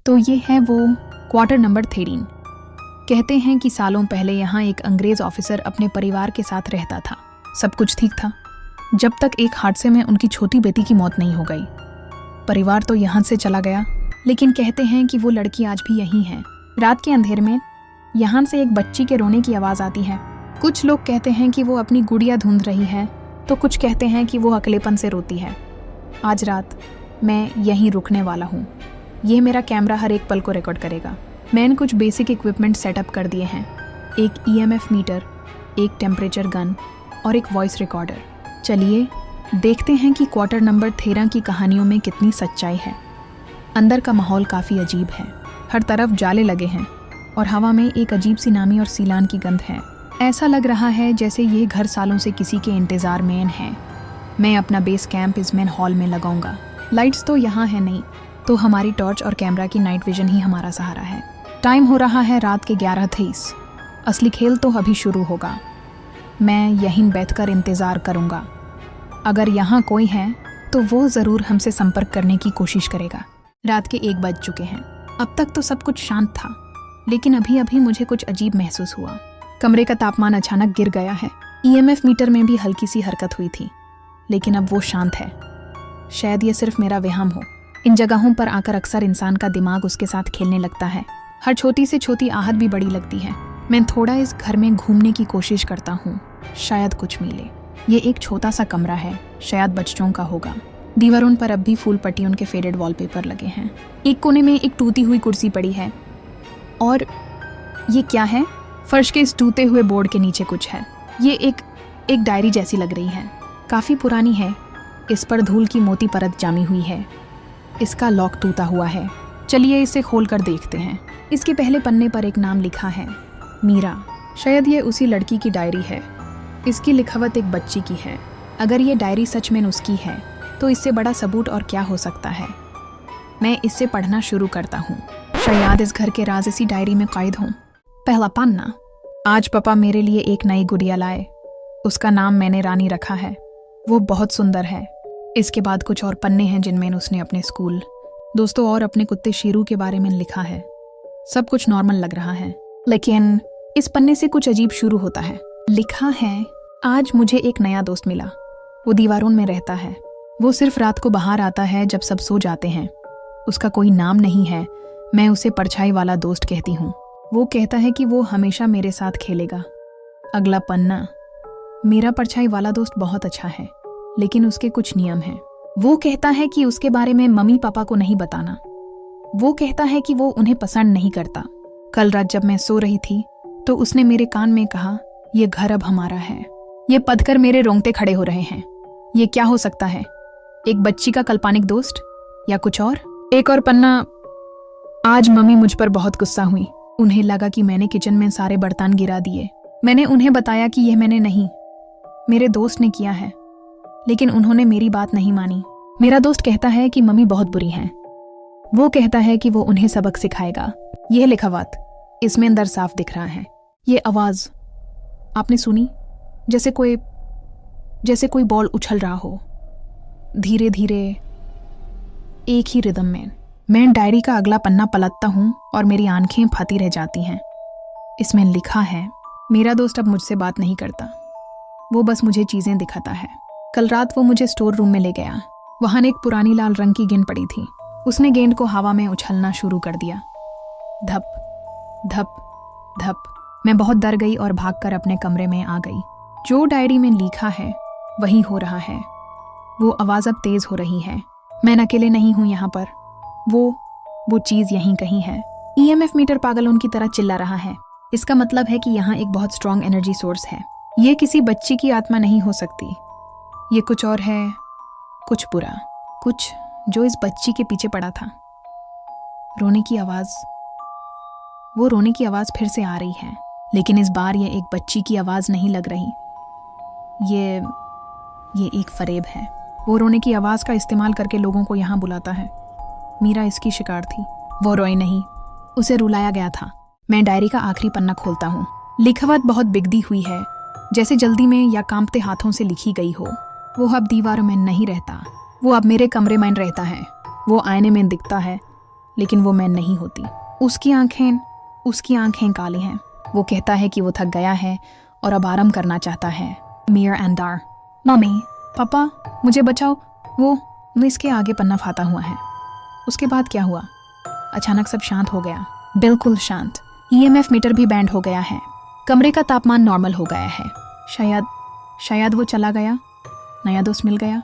तो ये है वो क्वार्टर नंबर 13। कहते हैं कि सालों पहले यहाँ एक अंग्रेज ऑफिसर अपने परिवार के साथ रहता था। सब कुछ ठीक था जब तक एक हादसे में उनकी छोटी बेटी की मौत नहीं हो गई। परिवार तो यहाँ से चला गया, लेकिन कहते हैं कि वो लड़की आज भी यहीं है। रात के अंधेर में यहाँ से एक बच्ची के रोने की आवाज़ आती है। कुछ लोग कहते हैं कि वो अपनी गुड़िया ढूंढ रही है, तो कुछ कहते हैं कि वो अकेलेपन से रोती है। आज रात मैं यहीं रुकने वाला हूँ। यह मेरा कैमरा हर एक पल को रिकॉर्ड करेगा। मैंने कुछ बेसिक इक्विपमेंट सेटअप कर दिए हैं, एक EMF मीटर, एक टेम्परेचर गन और एक वॉइस रिकॉर्डर। चलिए देखते हैं कि क्वार्टर नंबर 13 की कहानियों में कितनी सच्चाई है। अंदर का माहौल काफ़ी अजीब है। हर तरफ जाले लगे हैं और हवा में एक अजीब सी नामी और सीलान की गंध है। ऐसा लग रहा है जैसे ये घर सालों से किसी के इंतज़ार में है। मैं अपना बेस कैंप इस मेन हॉल में लगाऊंगा। लाइट्स तो यहाँ है नहीं, तो हमारी टॉर्च और कैमरा की नाइट विजन ही हमारा सहारा है। टाइम हो रहा है रात के 11:23। असली खेल तो अभी शुरू होगा। मैं यहीं बैठकर इंतज़ार करूँगा। अगर यहाँ कोई है तो वो ज़रूर हमसे संपर्क करने की कोशिश करेगा। रात के 1 बज चुके हैं। अब तक तो सब कुछ शांत था, लेकिन अभी अभी मुझे कुछ अजीब महसूस हुआ। कमरे का तापमान अचानक गिर गया है। EMF मीटर में भी हल्की सी हरकत हुई थी, लेकिन अब वो शांत है। शायद ये सिर्फ मेरा वहम हो। इन जगहों पर आकर अक्सर इंसान का दिमाग उसके साथ खेलने लगता है। हर छोटी से छोटी आहट भी बड़ी लगती है। मैं थोड़ा इस घर में घूमने की कोशिश करता हूँ, शायद कुछ मिले। ये एक छोटा सा कमरा है, शायद बच्चों का होगा। दीवारों पर अब भी फूल पट्टियों के फेडेड वॉलपेपर लगे हैं। एक कोने में एक टूटी हुई कुर्सी पड़ी है। और ये क्या है? फर्श के इस टूटे हुए बोर्ड के नीचे कुछ है। ये एक डायरी जैसी लग रही है। काफ़ी पुरानी है। इस पर धूल की मोटी परत जामी हुई है। इसका लॉक टूटा हुआ है। चलिए इसे खोल कर देखते हैं। इसके पहले पन्ने पर एक नाम लिखा है, मीरा। शायद ये उसी लड़की की डायरी है। इसकी लिखावट एक बच्ची की है। अगर ये डायरी सच में उसकी है तो इससे बड़ा सबूत और क्या हो सकता है। मैं इससे पढ़ना शुरू करता हूँ। शायद इस घर के राज इसी डायरी में कैद हों। पहला पन्ना। आज पापा मेरे लिए एक नई गुड़िया लाए। उसका नाम मैंने रानी रखा है। वो बहुत सुंदर है। इसके बाद कुछ और पन्ने हैं जिनमें उसने अपने स्कूल दोस्तों और अपने कुत्ते शीरू के बारे में लिखा है। सब कुछ नॉर्मल लग रहा है, लेकिन इस पन्ने से कुछ अजीब शुरू होता है। लिखा है, आज मुझे एक नया दोस्त मिला। वो दीवारों में रहता है। वो सिर्फ रात को बाहर आता है जब सब सो जाते हैं। उसका कोई नाम नहीं है। मैं उसे परछाई वाला दोस्त कहती हूँ। वो कहता है कि वो हमेशा मेरे साथ खेलेगा। अगला पन्ना। मेरा परछाई वाला दोस्त बहुत अच्छा है, लेकिन उसके कुछ नियम हैं। वो कहता है कि उसके बारे में मम्मी पापा को नहीं बताना। वो कहता है कि वो उन्हें पसंद नहीं करता। कल रात जब मैं सो रही थी तो उसने मेरे कान में कहा, ये घर अब हमारा है। ये पढ़कर मेरे रोंगटे खड़े हो रहे हैं। ये क्या हो सकता है? एक बच्ची का काल्पनिक दोस्त या कुछ और? एक और पन्ना। आज मम्मी मुझ पर बहुत गुस्सा हुई। उन्हें लगा कि मैंने किचन में सारे बर्तन गिरा दिए। मैंने उन्हें बताया कि यह मैंने नहीं, मेरे दोस्त ने किया है, लेकिन उन्होंने मेरी बात नहीं मानी। मेरा दोस्त कहता है कि मम्मी बहुत बुरी हैं। वो कहता है कि वो उन्हें सबक सिखाएगा। यह लिखावट इसमें अंदर साफ दिख रहा है। ये आवाज़ आपने सुनी? जैसे कोई बॉल उछल रहा हो, धीरे धीरे एक ही रिदम में। मैं डायरी का अगला पन्ना पलटता हूँ और मेरी आंखें फटी रह जाती हैं। इसमें लिखा है, मेरा दोस्त अब मुझसे बात नहीं करता। वो बस मुझे चीज़ें दिखाता है। कल रात वो मुझे स्टोर रूम में ले गया। वहाँ एक पुरानी लाल रंग की गेंद पड़ी थी। उसने गेंद को हवा में उछलना शुरू कर दिया। धप धप धप। मैं बहुत डर गई और भागकर अपने कमरे में आ गई। जो डायरी में लिखा है वही हो रहा है। वो आवाज़ अब तेज़ हो रही है। मैं अकेले नहीं हूँ यहाँ पर। वो चीज़ यहीं कहीं है। EMF मीटर पागलों की तरह चिल्ला रहा है। इसका मतलब है कि यहाँ एक बहुत स्ट्रॉन्ग एनर्जी सोर्स है। ये किसी बच्ची की आत्मा नहीं हो सकती। ये कुछ और है, कुछ बुरा, कुछ जो इस बच्ची के पीछे पड़ा था। रोने की आवाज़। वो रोने की आवाज़ फिर से आ रही है, लेकिन इस बार ये एक बच्ची की आवाज़ नहीं लग रही। ये एक फरेब है। वो रोने की आवाज़ का इस्तेमाल करके लोगों को यहाँ बुलाता है। मीरा इसकी शिकार थी। वो रोई नहीं, उसे रुलाया गया था। मैं डायरी का आखिरी पन्ना खोलता हूँ। लिखावट बहुत बिगड़ी हुई है, जैसे जल्दी में या कांपते हाथों से लिखी गई हो। वो अब दीवारों में नहीं रहता। वो अब मेरे कमरे में रहता है। वो आईने में दिखता है, लेकिन वो मैं नहीं होती। उसकी आंखें काली हैं। वो कहता है कि वो थक गया है और अब आराम करना चाहता है। मीर एंड दार, मम्मी, पापा, मुझे बचाओ। वो इसके आगे पन्ना फाता हुआ है। उसके बाद क्या हुआ? अचानक सब शांत हो गया, बिल्कुल शांत। EMF मीटर भी बैंड हो गया है। कमरे का तापमान नॉर्मल हो गया है। शायद वो चला गया, नया दोस्त मिल गया।